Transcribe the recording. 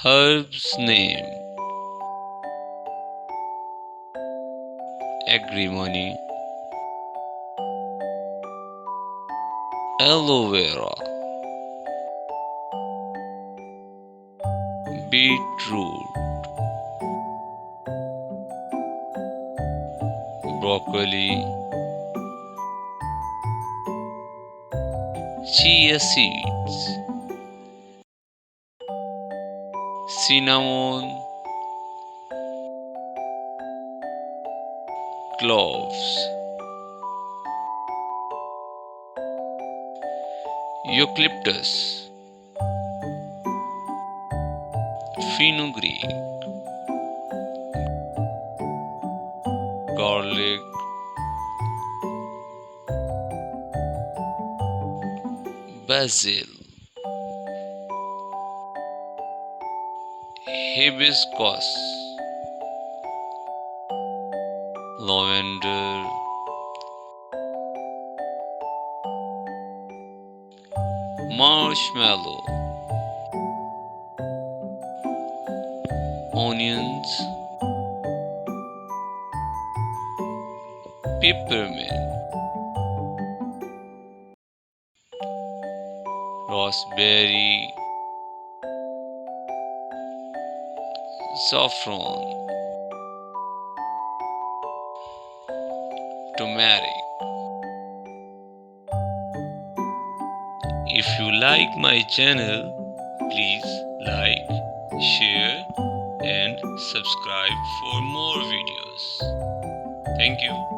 Herbs name: agrimony, aloe vera, beetroot, broccoli, chia seeds, cinnamon, cloves, eucalyptus, fenugreek, garlic, basil, hibiscus, lavender, marshmallow, onions, peppermint, raspberry, saffron, turmeric. If you like my channel, please like, share and subscribe for more videos. Thank you.